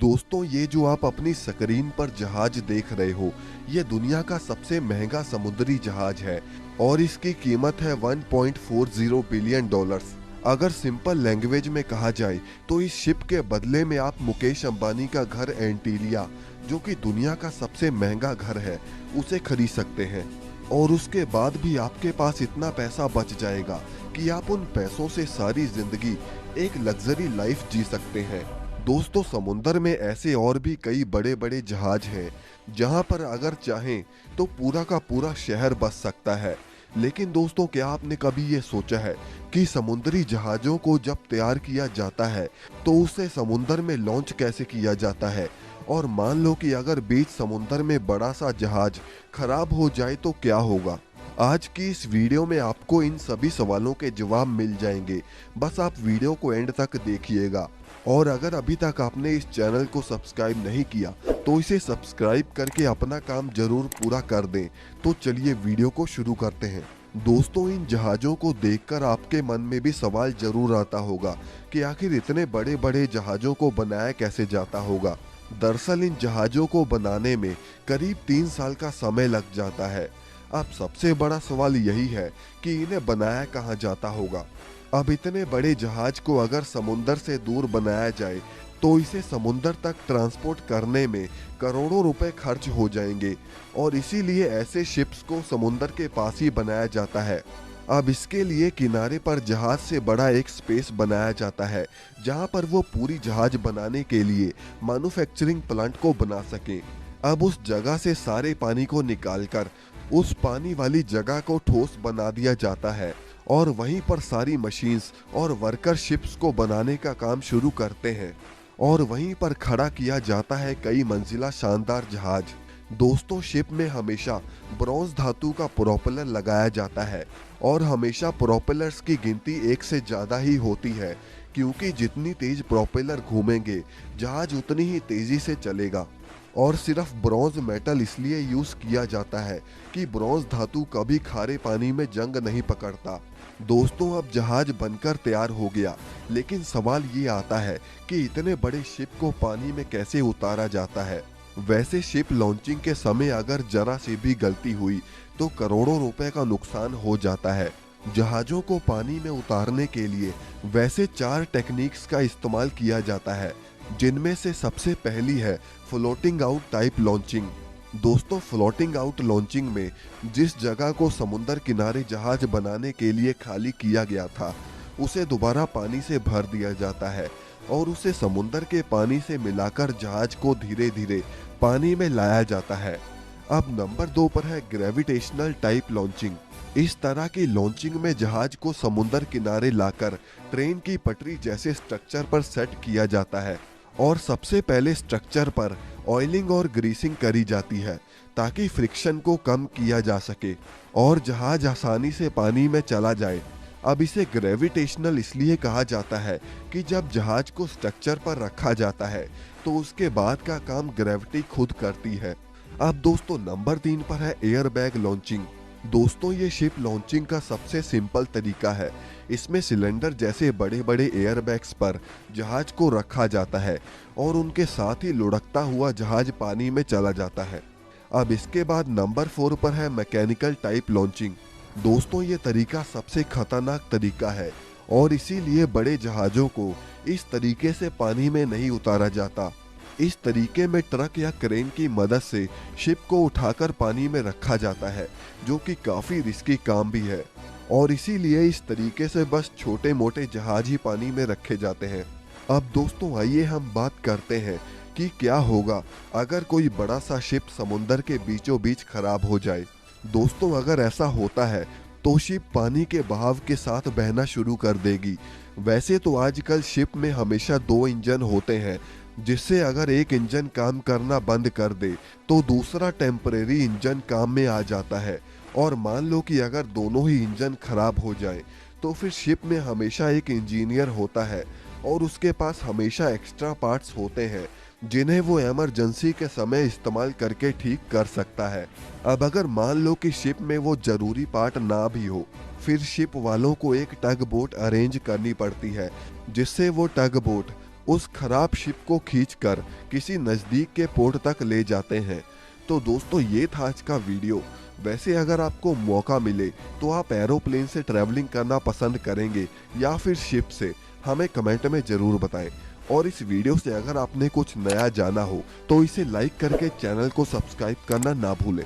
दोस्तों, ये जो आप अपनी स्क्रीन पर जहाज देख रहे हो, ये दुनिया का सबसे महंगा समुद्री जहाज है और इसकी कीमत है 1.40 बिलियन डॉलर्स। अगर सिंपल लैंग्वेज में कहा जाए तो इस शिप के बदले में आप मुकेश अंबानी का घर एंटीलिया, जो कि दुनिया का सबसे महंगा घर है, उसे खरीद सकते हैं। और उसके बाद भी आपके पास इतना पैसा बच जाएगा कि आप उन पैसों से सारी जिंदगी एक लग्जरी लाइफ जी सकते हैं। दोस्तों, समुंदर में ऐसे और भी कई बड़े बड़े जहाज हैं जहां पर अगर चाहें तो पूरा का पूरा शहर बस सकता है। लेकिन दोस्तों, क्या आपने कभी ये सोचा है कि समुद्री जहाज़ों को जब तैयार किया जाता है तो उसे समुंदर में लॉन्च कैसे किया जाता है? और मान लो कि अगर बीच समुंदर में बड़ा सा जहाज खराब हो जाए तो क्या होगा? आज की इस वीडियो में आपको इन सभी सवालों के जवाब मिल जाएंगे। बस आप वीडियो को एंड तक देखिएगा। और अगर अभी तक आपने इस चैनल को सब्सक्राइब नहीं किया तो इसे सब्सक्राइब करके अपना काम जरूर पूरा कर दें। तो चलिए वीडियो को शुरू करते हैं। दोस्तों, इन जहाज़ों को देखकर आपके मन में भी सवाल जरूर आता होगा कि आखिर इतने बड़े बड़े जहाज़ों को बनाया कैसे जाता होगा। दरअसल इन जहाज़ों को बनाने में करीब 3 साल का समय लग जाता है। अब सबसे बड़ा सवाल यही है कि इन्हें बनाया कहाँ जाता होगा। अब इतने बड़े जहाज को अगर समुंदर से दूर बनाया जाए तो इसे समुंदर तक ट्रांसपोर्ट करने में करोड़ों रुपए खर्च हो जाएंगे और इसीलिए ऐसे शिप्स को समुंदर के पास ही बनाया जाता है। अब इसके लिए किनारे पर जहाज से बड़ा एक स्पेस बनाया जाता है जहां पर वो पूरी जहाज बनाने के लिए मैन्युफैक्चरिंग प्लांट को बना सकें। अब उस जगह से सारे पानी को निकालकर उस पानी वाली जगह को ठोस बना दिया जाता है और वहीं पर सारी मशीन्स और वर्कर शिप्स को बनाने का काम शुरू करते हैं और वहीं पर खड़ा किया जाता है कई मंजिला शानदार जहाज। दोस्तों, शिप में हमेशा ब्रॉन्ज धातु का प्रोपेलर लगाया जाता है और हमेशा प्रोपेलर्स की गिनती एक से ज़्यादा ही होती है, क्योंकि जितनी तेज प्रोपेलर घूमेंगे जहाज उतनी ही तेजी से चलेगा। और सिर्फ ब्रॉन्ज मेटल इसलिए यूज किया जाता है कि ब्रॉन्ज धातु कभी खारे पानी में जंग नहीं पकड़ता। दोस्तों, अब जहाज बनकर तैयार हो गया, लेकिन सवाल ये आता है कि इतने बड़े शिप को पानी में कैसे उतारा जाता है। वैसे शिप लॉन्चिंग के समय अगर जरा सी भी गलती हुई तो करोड़ों रुपए का नुकसान हो जाता है। जहाजों को पानी में उतारने के लिए वैसे 4 टेक्निक्स का इस्तेमाल किया जाता है, जिनमें से सबसे पहली है फ्लोटिंग आउट टाइप लॉन्चिंग। दोस्तों, फ्लोटिंग आउट लॉन्चिंग में जिस जगह को समुंदर किनारे जहाज बनाने के लिए खाली किया गया था उसे दोबारा पानी से भर दिया जाता है और उसे समुंदर के पानी से मिलाकर जहाज को धीरे धीरे पानी में लाया जाता है। अब नंबर 2 पर है ग्रेविटेशनल टाइप लॉन्चिंग। इस तरह की लॉन्चिंग में जहाज को समुंदर किनारे लाकर ट्रेन की पटरी जैसे स्ट्रक्चर पर सेट किया जाता है और सबसे पहले स्ट्रक्चर पर ऑयलिंग और ग्रीसिंग करी जाती है ताकि फ्रिक्शन को कम किया जा सके और जहाज आसानी से पानी में चला जाए। अब इसे ग्रेविटेशनल इसलिए कहा जाता है कि जब जहाज को स्ट्रक्चर पर रखा जाता है तो उसके बाद का काम ग्रेविटी खुद करती है। अब दोस्तों, नंबर 3 पर है एयर बैग लॉन्चिंग। दोस्तों, ये शिप लॉन्चिंग का सबसे सिंपल तरीका है। इसमें सिलेंडर जैसे बड़े बड़े एयर बैग्स पर जहाज को रखा जाता है और उनके साथ ही लुढ़कता हुआ जहाज पानी में चला जाता है। अब इसके बाद नंबर 4 पर है मैकेनिकल टाइप लॉन्चिंग। दोस्तों, ये तरीका सबसे खतरनाक तरीका है और इसीलिए बड़े जहाज़ों को इस तरीके से पानी में नहीं उतारा जाता। इस तरीके में ट्रक या क्रेन की मदद से शिप को उठाकर पानी में रखा जाता है, जो कि काफ़ी रिस्की काम भी है और इसीलिए इस तरीके से बस छोटे मोटे जहाज ही पानी में रखे जाते हैं। अब दोस्तों, आइए हम बात करते हैं कि क्या होगा अगर कोई बड़ा सा शिप समुंदर के बीचों बीच खराब हो जाए। दोस्तों, अगर ऐसा होता है तो शिप पानी के बहाव के साथ बहना शुरू कर देगी। वैसे तो आजकल शिप में हमेशा 2 इंजन होते हैं, जिससे अगर एक इंजन काम करना बंद कर दे तो दूसरा टेम्परेरी इंजन काम में आ जाता है। और मान लो कि अगर दोनों ही इंजन खराब हो जाए तो फिर शिप में हमेशा एक इंजीनियर होता है और उसके पास हमेशा एक्स्ट्रा पार्ट्स होते हैं जिन्हें वो इमरजेंसी के समय इस्तेमाल करके ठीक कर सकता है। अब अगर मान लो कि शिप में वो जरूरी पार्ट ना भी हो, फिर शिप वालों को एक टग बोट अरेंज करनी पड़ती है जिससे वो टग बोट उस खराब शिप को खींचकर किसी नज़दीक के पोर्ट तक ले जाते हैं। तो दोस्तों ये था आज का वीडियो। वैसे अगर आपको मौका मिले तो आप एरोप्लेन से ट्रैवलिंग करना पसंद करेंगे या फिर शिप से, हमें कमेंट में ज़रूर बताएं। और इस वीडियो से अगर आपने कुछ नया जाना हो तो इसे लाइक करके चैनल को सब्सक्राइब करना ना भूलें।